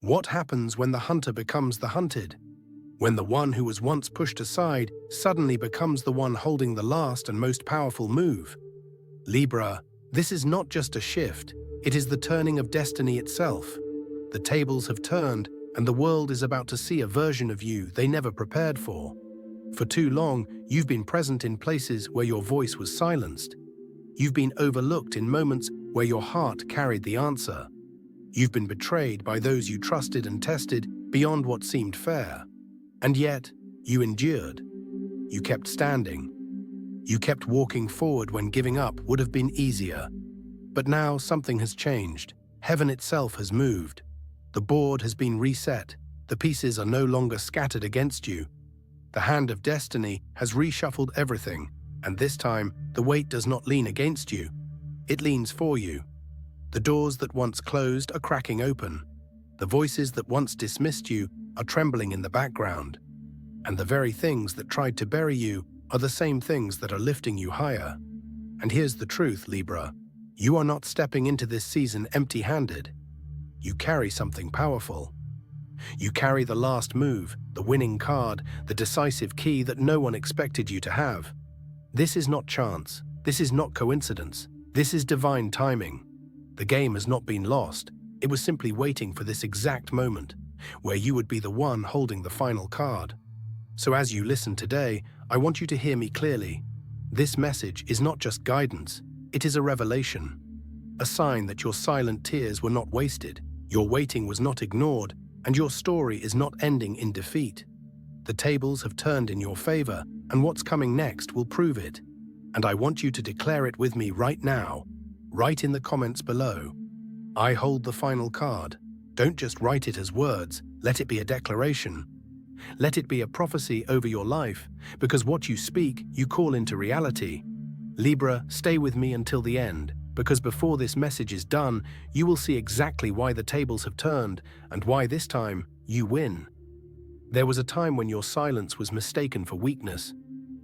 What happens when the hunter becomes the hunted? When the one who was once pushed aside suddenly becomes the one holding the last and most powerful move? Libra, this is not just a shift, it is the turning of destiny itself. The tables have turned, and the world is about to see a version of you they never prepared for. For too long, you've been present in places where your voice was silenced. You've been overlooked in moments where your heart carried the answer. You've been betrayed by those you trusted and tested beyond what seemed fair. And yet, you endured. You kept standing. You kept walking forward when giving up would have been easier. But now something has changed. Heaven itself has moved. The board has been reset. The pieces are no longer scattered against you. The hand of destiny has reshuffled everything, and this time the weight does not lean against you. It leans for you. The doors that once closed are cracking open. The voices that once dismissed you are trembling in the background. And the very things that tried to bury you are the same things that are lifting you higher. And here's the truth, Libra. You are not stepping into this season empty-handed. You carry something powerful. You carry the last move, the winning card, the decisive key that no one expected you to have. This is not chance. This is not coincidence. This is divine timing. The game has not been lost. It was simply waiting for this exact moment, where you would be the one holding the final card. So as you listen today, I want you to hear me clearly. This message is not just guidance, it is a revelation. A sign that your silent tears were not wasted, your waiting was not ignored, and your story is not ending in defeat. The tables have turned in your favor, and what's coming next will prove it. And I want you to declare it with me right now. Write in the comments below. I hold the final card. Don't just write it as words, let it be a declaration. Let it be a prophecy over your life, because what you speak, you call into reality. Libra, stay with me until the end, because before this message is done, you will see exactly why the tables have turned and why this time you win. There was a time when your silence was mistaken for weakness.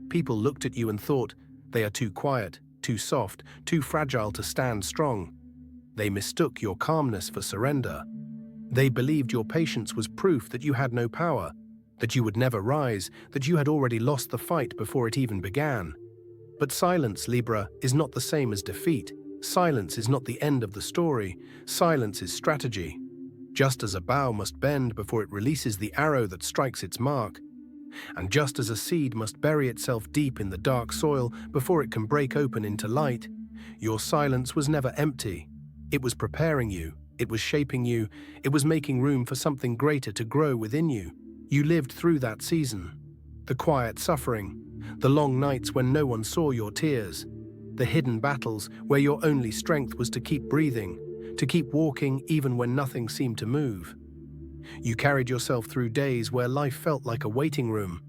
People looked at you and thought, they are too quiet, too soft, too fragile to stand strong. They mistook your calmness for surrender. They believed your patience was proof that you had no power, that you would never rise, that you had already lost the fight before it even began. But silence, Libra, is not the same as defeat. Silence is not the end of the story. Silence is strategy. Just as a bow must bend before it releases the arrow that strikes its mark, and just as a seed must bury itself deep in the dark soil before it can break open into light, your silence was never empty. It was preparing you, it was shaping you, it was making room for something greater to grow within you. You lived through that season. The quiet suffering, the long nights when no one saw your tears, the hidden battles where your only strength was to keep breathing, to keep walking even when nothing seemed to move. You carried yourself through days where life felt like a waiting room,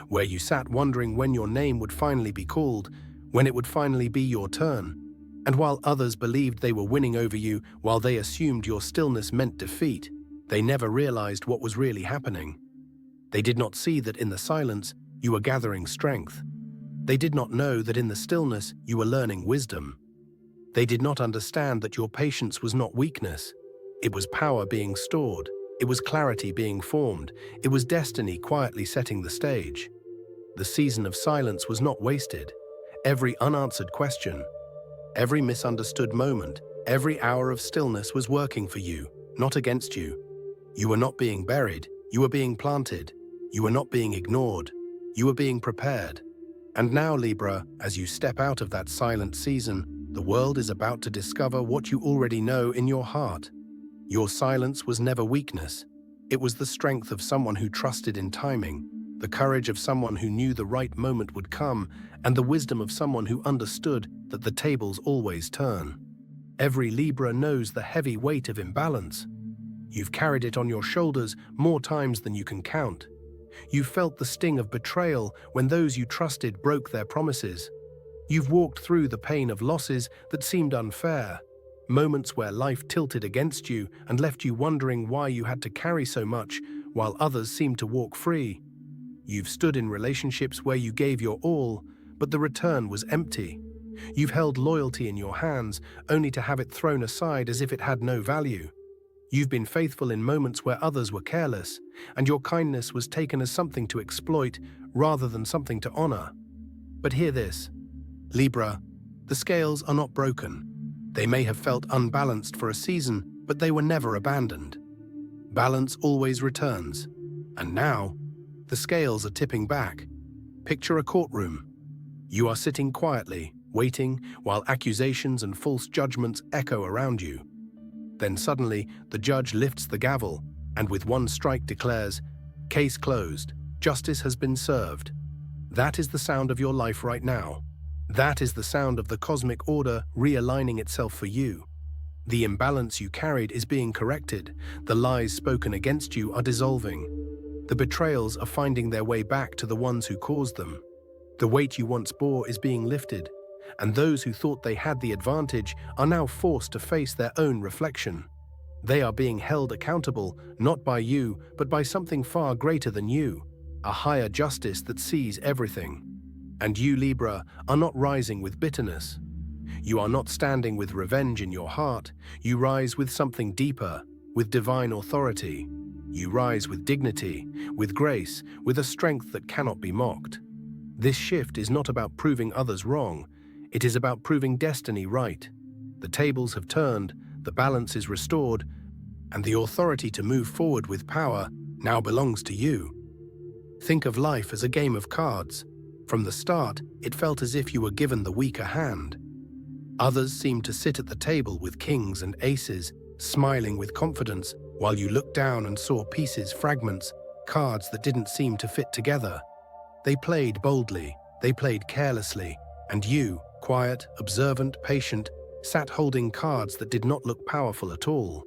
where you sat wondering when your name would finally be called, when it would finally be your turn. And while others believed they were winning over you, while they assumed your stillness meant defeat, they never realized what was really happening. They did not see that in the silence, you were gathering strength. They did not know that in the stillness, you were learning wisdom. They did not understand that your patience was not weakness. It was power being stored. It was clarity being formed. It was destiny quietly setting the stage. The season of silence was not wasted. Every unanswered question, every misunderstood moment, every hour of stillness was working for you, not against you. You were not being buried. You were being planted. You were not being ignored. You were being prepared. And now, Libra, as you step out of that silent season, the world is about to discover what you already know in your heart. Your silence was never weakness. It was the strength of someone who trusted in timing, the courage of someone who knew the right moment would come, and the wisdom of someone who understood that the tables always turn. Every Libra knows the heavy weight of imbalance. You've carried it on your shoulders more times than you can count. You've felt the sting of betrayal when those you trusted broke their promises. You've walked through the pain of losses that seemed unfair, moments where life tilted against you and left you wondering why you had to carry so much while others seemed to walk free. You've stood in relationships where you gave your all, but the return was empty. You've held loyalty in your hands only to have it thrown aside as if it had no value. You've been faithful in moments where others were careless, and your kindness was taken as something to exploit rather than something to honor. But hear this, Libra, the scales are not broken. They may have felt unbalanced for a season, but they were never abandoned. Balance always returns. And now, the scales are tipping back. Picture a courtroom. You are sitting quietly, waiting, while accusations and false judgments echo around you. Then suddenly, the judge lifts the gavel, and with one strike declares, "Case closed. Justice has been served." That is the sound of your life right now. That is the sound of the cosmic order realigning itself for you. The imbalance you carried is being corrected. The lies spoken against you are dissolving. The betrayals are finding their way back to the ones who caused them. The weight you once bore is being lifted, and those who thought they had the advantage are now forced to face their own reflection. They are being held accountable, not by you, but by something far greater than you, a higher justice that sees everything. And you, Libra, are not rising with bitterness. You are not standing with revenge in your heart. You rise with something deeper, with divine authority. You rise with dignity, with grace, with a strength that cannot be mocked. This shift is not about proving others wrong. It is about proving destiny right. The tables have turned, the balance is restored, and the authority to move forward with power now belongs to you. Think of life as a game of cards. From the start, it felt as if you were given the weaker hand. Others seemed to sit at the table with kings and aces, smiling with confidence, while you looked down and saw pieces, fragments, cards that didn't seem to fit together. They played boldly, they played carelessly, and you, quiet, observant, patient, sat holding cards that did not look powerful at all.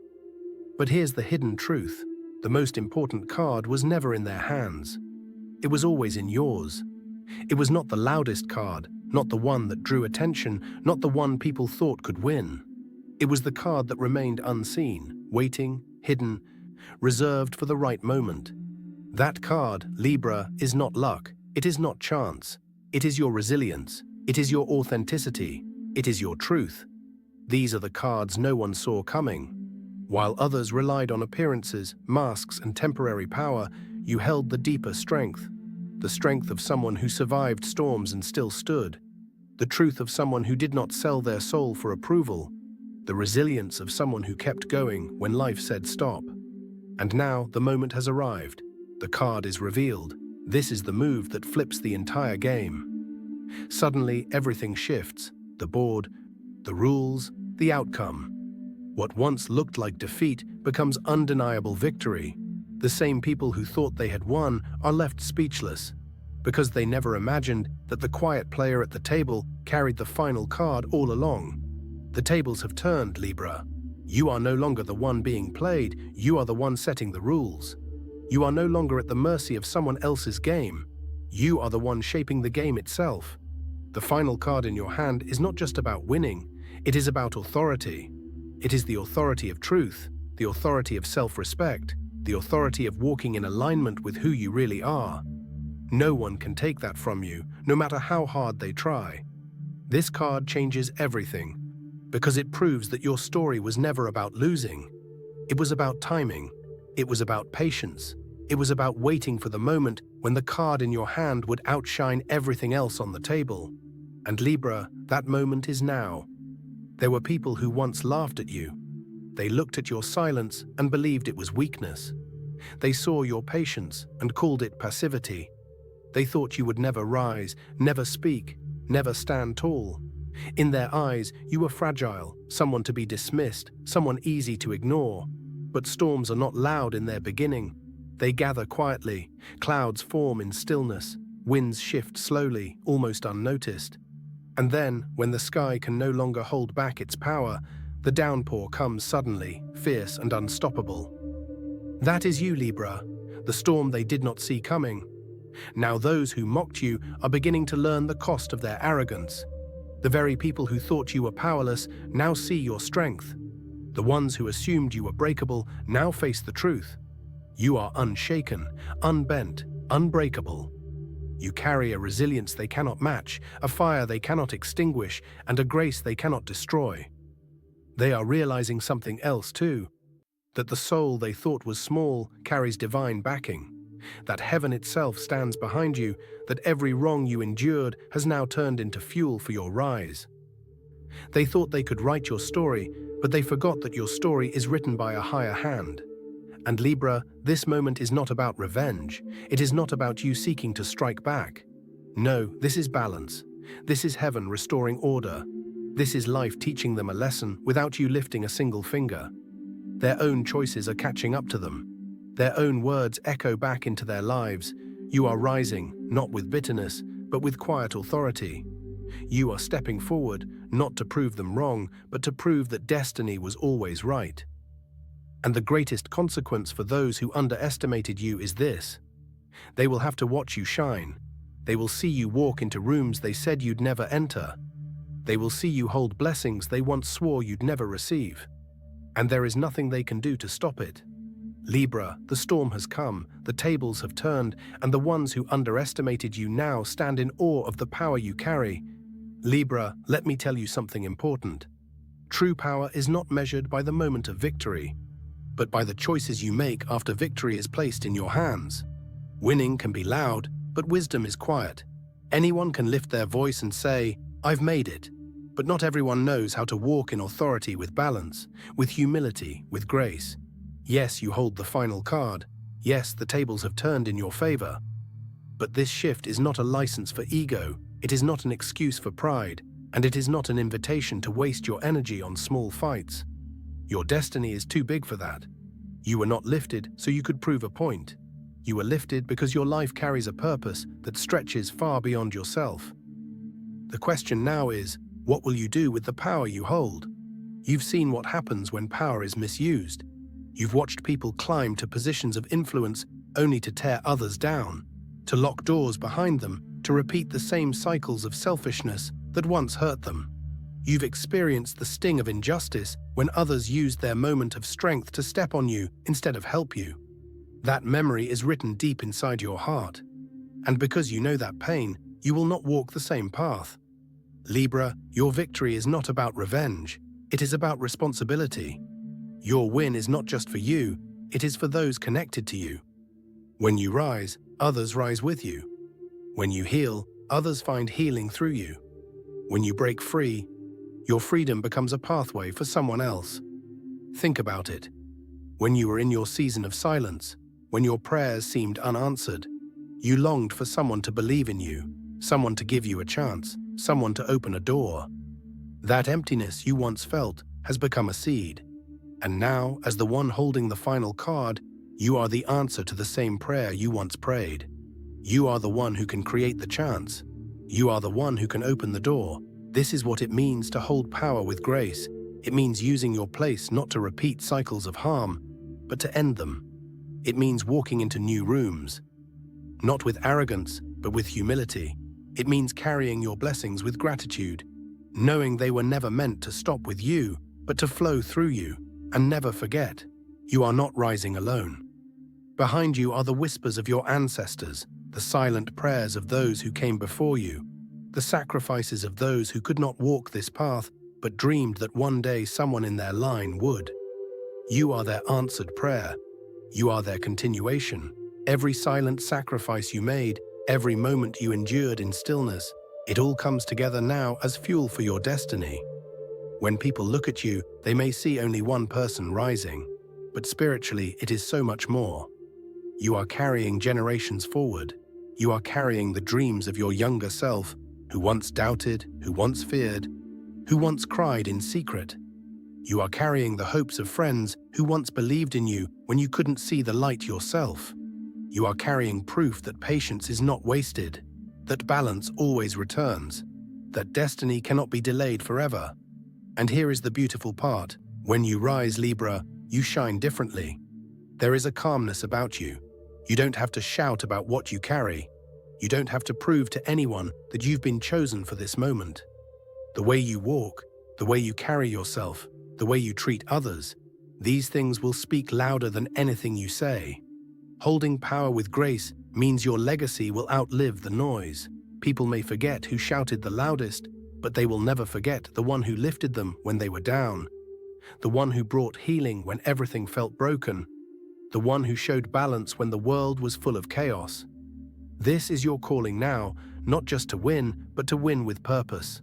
But here's the hidden truth. The most important card was never in their hands. It was always in yours. It was not the loudest card, not the one that drew attention, not the one people thought could win. It was the card that remained unseen, waiting, hidden, reserved for the right moment. That card, Libra, is not luck. It is not chance. It is your resilience. It is your authenticity. It is your truth. These are the cards no one saw coming. While others relied on appearances, masks, and temporary power, you held the deeper strength. The strength of someone who survived storms and still stood. The truth of someone who did not sell their soul for approval. The resilience of someone who kept going when life said stop. And now the moment has arrived. The card is revealed. This is the move that flips the entire game. Suddenly, everything shifts. The board, the rules, the outcome. What once looked like defeat becomes undeniable victory. The same people who thought they had won are left speechless, because they never imagined that the quiet player at the table carried the final card all along. The tables have turned, Libra. You are no longer the one being played, you are the one setting the rules. You are no longer at the mercy of someone else's game. You are the one shaping the game itself. The final card in your hand is not just about winning, it is about authority. It is the authority of truth, the authority of self-respect, the authority of walking in alignment with who you really are. No one can take that from you, no matter how hard they try. This card changes everything, because it proves that your story was never about losing. It was about timing. It was about patience. It was about waiting for the moment when the card in your hand would outshine everything else on the table. And Libra, that moment is now. There were people who once laughed at you. They looked at your silence and believed it was weakness. They saw your patience and called it passivity. They thought you would never rise, never speak, never stand tall. In their eyes, you were fragile, someone to be dismissed, someone easy to ignore. But storms are not loud in their beginning. They gather quietly. Clouds form in stillness. Winds shift slowly, almost unnoticed. And then, when the sky can no longer hold back its power, the downpour comes suddenly, fierce and unstoppable. That is you, Libra, the storm they did not see coming. Now those who mocked you are beginning to learn the cost of their arrogance. The very people who thought you were powerless now see your strength. The ones who assumed you were breakable now face the truth. You are unshaken, unbent, unbreakable. You carry a resilience they cannot match, a fire they cannot extinguish, and a grace they cannot destroy. They are realizing something else too. that the soul they thought was small carries divine backing, that heaven itself stands behind you, that every wrong you endured has now turned into fuel for your rise. They thought they could write your story, but they forgot that your story is written by a higher hand. And Libra, this moment is not about revenge. It is not about you seeking to strike back. No, this is balance. This is heaven restoring order. This is life teaching them a lesson without you lifting a single finger. Their own choices are catching up to them. Their own words echo back into their lives. You are rising, not with bitterness, but with quiet authority. You are stepping forward, not to prove them wrong, but to prove that destiny was always right. And the greatest consequence for those who underestimated you is this: they will have to watch you shine. They will see you walk into rooms they said you'd never enter. They will see you hold blessings they once swore you'd never receive. And there is nothing they can do to stop it. Libra, the storm has come, the tables have turned, and the ones who underestimated you now stand in awe of the power you carry. Libra, let me tell you something important. True power is not measured by the moment of victory, but by the choices you make after victory is placed in your hands. Winning can be loud, but wisdom is quiet. Anyone can lift their voice and say, "I've made it." But not everyone knows how to walk in authority with balance, with humility, with grace. Yes, you hold the final card. Yes, the tables have turned in your favor. But this shift is not a license for ego. It is not an excuse for pride, and it is not an invitation to waste your energy on small fights. Your destiny is too big for that. You were not lifted so you could prove a point. You were lifted because your life carries a purpose that stretches far beyond yourself. The question now is, what will you do with the power you hold? You've seen what happens when power is misused. You've watched people climb to positions of influence only to tear others down, to lock doors behind them, to repeat the same cycles of selfishness that once hurt them. You've experienced the sting of injustice when others used their moment of strength to step on you instead of help you. That memory is written deep inside your heart. And because you know that pain, you will not walk the same path. Libra, your victory is not about revenge. It is about responsibility. Your win is not just for you, it is for those connected to you. When you rise, others rise with you. When you heal, others find healing through you. When you break free, your freedom becomes a pathway for someone else. Think about it. When you were in your season of silence, when your prayers seemed unanswered, you longed for someone to believe in you, someone to give you a chance, someone to open a door. That emptiness you once felt has become a seed. And now, as the one holding the final card, you are the answer to the same prayer you once prayed. You are the one who can create the chance. You are the one who can open the door. This is what it means to hold power with grace. It means using your place not to repeat cycles of harm, but to end them. It means walking into new rooms, not with arrogance, but with humility. It means carrying your blessings with gratitude, knowing they were never meant to stop with you, but to flow through you. And never forget, you are not rising alone. Behind you are the whispers of your ancestors, the silent prayers of those who came before you, the sacrifices of those who could not walk this path, but dreamed that one day someone in their line would. You are their answered prayer. You are their continuation. Every silent sacrifice you made, every moment you endured in stillness, it all comes together now as fuel for your destiny. When people look at you, they may see only one person rising, but spiritually it is so much more. You are carrying generations forward. You are carrying the dreams of your younger self, who once doubted, who once feared, who once cried in secret. You are carrying the hopes of friends who once believed in you when you couldn't see the light yourself. You are carrying proof that patience is not wasted, that balance always returns, that destiny cannot be delayed forever. And here is the beautiful part. When you rise, Libra, you shine differently. There is a calmness about you. You don't have to shout about what you carry. You don't have to prove to anyone that you've been chosen for this moment. The way you walk, the way you carry yourself, the way you treat others, these things will speak louder than anything you say. Holding power with grace means your legacy will outlive the noise. People may forget who shouted the loudest, but they will never forget the one who lifted them when they were down. the one who brought healing when everything felt broken, the one who showed balance when the world was full of chaos. This is your calling now, not just to win, but to win with purpose.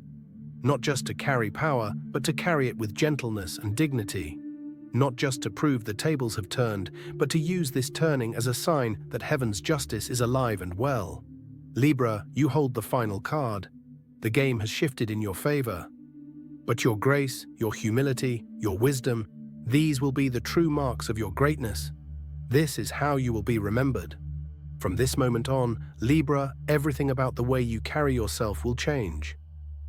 Not just to carry power, but to carry it with gentleness and dignity. Not just to prove the tables have turned, but to use this turning as a sign that heaven's justice is alive and well. Libra, you hold the final card. The game has shifted in your favor. But your grace, your humility, your wisdom, these will be the true marks of your greatness. This is how you will be remembered. From this moment on, Libra, everything about the way you carry yourself will change.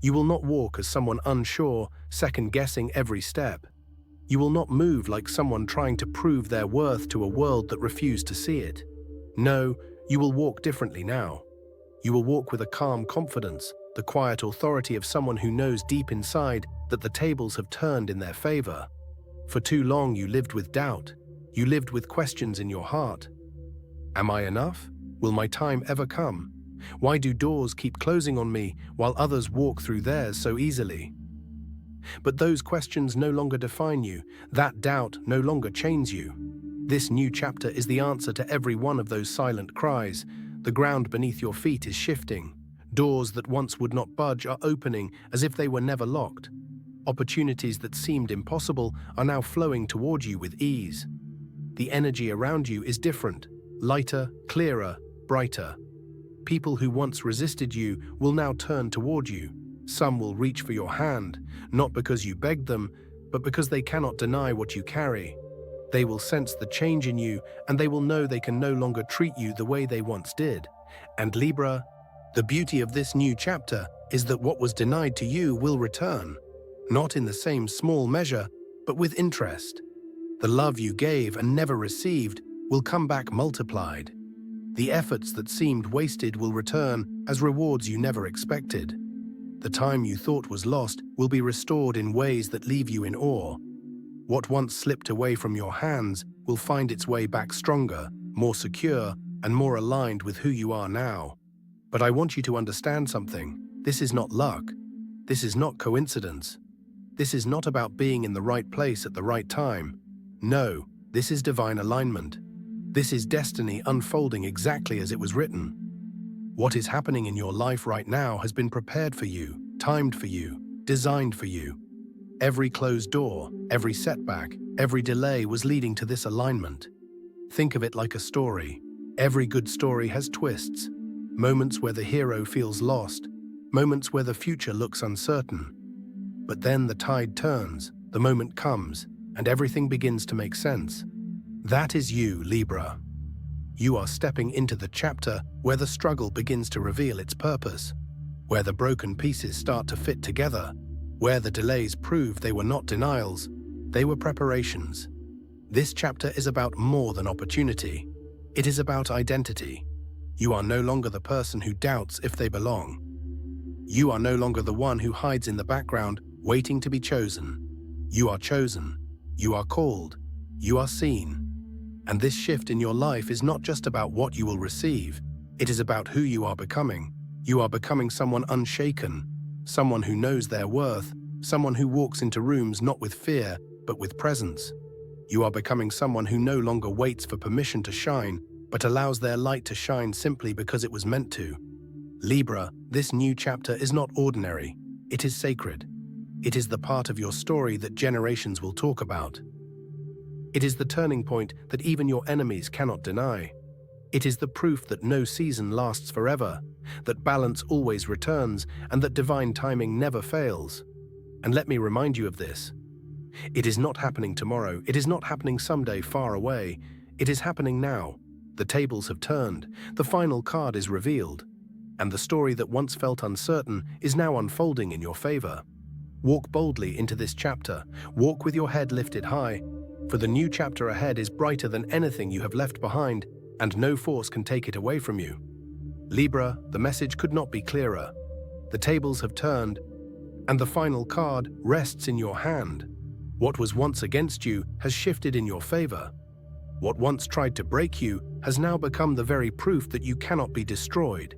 You will not walk as someone unsure, second-guessing every step. You will not move like someone trying to prove their worth to a world that refused to see it. No, you will walk differently now. You will walk with a calm confidence, the quiet authority of someone who knows deep inside that the tables have turned in their favor. For too long you lived with doubt. You lived with questions in your heart. Am I enough? Will my time ever come? Why do doors keep closing on me while others walk through theirs so easily? But those questions no longer define you. That doubt no longer chains you. This new chapter is the answer to every one of those silent cries. The ground beneath your feet is shifting. Doors that once would not budge are opening as if they were never locked. Opportunities that seemed impossible are now flowing toward you with ease. The energy around you is different, lighter, clearer, brighter. People who once resisted you will now turn toward you. Some will reach for your hand, not because you begged them, but because they cannot deny what you carry. They will sense the change in you, and they will know they can no longer treat you the way they once did. And Libra, the beauty of this new chapter is that what was denied to you will return, not in the same small measure, but with interest. The love you gave and never received will come back multiplied. The efforts that seemed wasted will return as rewards you never expected. The time you thought was lost will be restored in ways that leave you in awe. What once slipped away from your hands will find its way back stronger, more secure, and more aligned with who you are now. But I want you to understand something. This is not luck. This is not coincidence. This is not about being in the right place at the right time. No, this is divine alignment. This is destiny unfolding exactly as it was written. What is happening in your life right now has been prepared for you, timed for you, designed for you. Every closed door, every setback, every delay was leading to this alignment. Think of it like a story. Every good story has twists. Moments where the hero feels lost, moments where the future looks uncertain. But then the tide turns, the moment comes, and everything begins to make sense. That is you, Libra. You are stepping into the chapter where the struggle begins to reveal its purpose, where the broken pieces start to fit together, where the delays prove they were not denials, they were preparations. This chapter is about more than opportunity. It is about identity. You are no longer the person who doubts if they belong. You are no longer the one who hides in the background, waiting to be chosen. You are chosen. You are called. You are seen. And this shift in your life is not just about what you will receive. It is about who you are becoming. You are becoming someone unshaken, someone who knows their worth, someone who walks into rooms not with fear, but with presence. You are becoming someone who no longer waits for permission to shine, but allows their light to shine simply because it was meant to. Libra, this new chapter is not ordinary. It is sacred. It is the part of your story that generations will talk about. It is the turning point that even your enemies cannot deny. It is the proof that no season lasts forever, that balance always returns, and that divine timing never fails. And let me remind you of this. It is not happening tomorrow. It is not happening someday far away. It is happening now. The tables have turned. The final card is revealed. And the story that once felt uncertain is now unfolding in your favor. Walk boldly into this chapter. Walk with your head lifted high, for the new chapter ahead is brighter than anything you have left behind, and no force can take it away from you. Libra, the message could not be clearer. The tables have turned, and the final card rests in your hand. What was once against you has shifted in your favor. What once tried to break you has now become the very proof that you cannot be destroyed.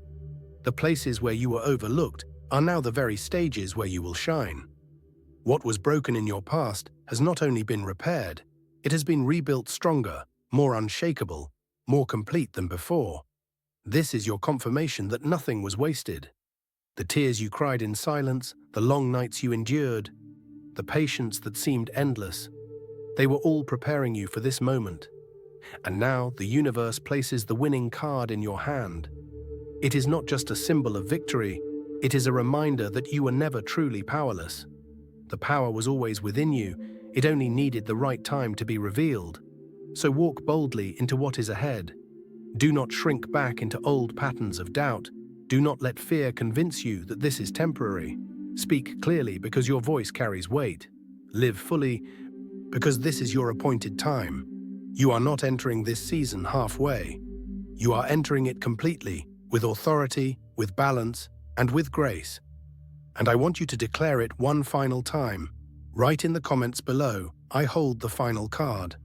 The places where you were overlooked are now the very stages where you will shine. What was broken in your past has not only been repaired, it has been rebuilt stronger, more unshakable, more complete than before. This is your confirmation that nothing was wasted. The tears you cried in silence, the long nights you endured, the patience that seemed endless, they were all preparing you for this moment. And now the universe places the winning card in your hand. It is not just a symbol of victory, it is a reminder that you were never truly powerless. The power was always within you, it only needed the right time to be revealed. So walk boldly into what is ahead. Do not shrink back into old patterns of doubt. Do not let fear convince you that this is temporary. Speak clearly because your voice carries weight. Live fully because this is your appointed time. You are not entering this season halfway. You are entering it completely, with authority, with balance, and with grace. And I want you to declare it one final time. Write in the comments below, "I hold the final card."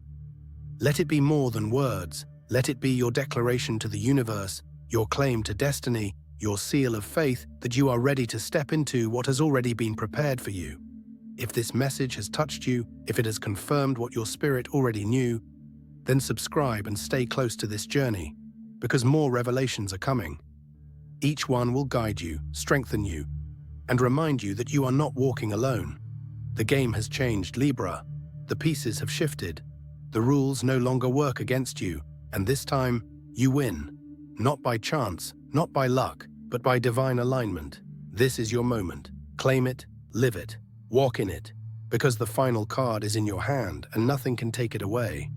Let it be more than words. Let it be your declaration to the universe, your claim to destiny, your seal of faith that you are ready to step into what has already been prepared for you. If this message has touched you, if it has confirmed what your spirit already knew, then subscribe and stay close to this journey, because more revelations are coming. Each one will guide you, strengthen you, and remind you that you are not walking alone. The game has changed, Libra. The pieces have shifted. The rules no longer work against you, and this time, you win. Not by chance, not by luck, but by divine alignment. This is your moment. Claim it, live it, walk in it, because the final card is in your hand and nothing can take it away.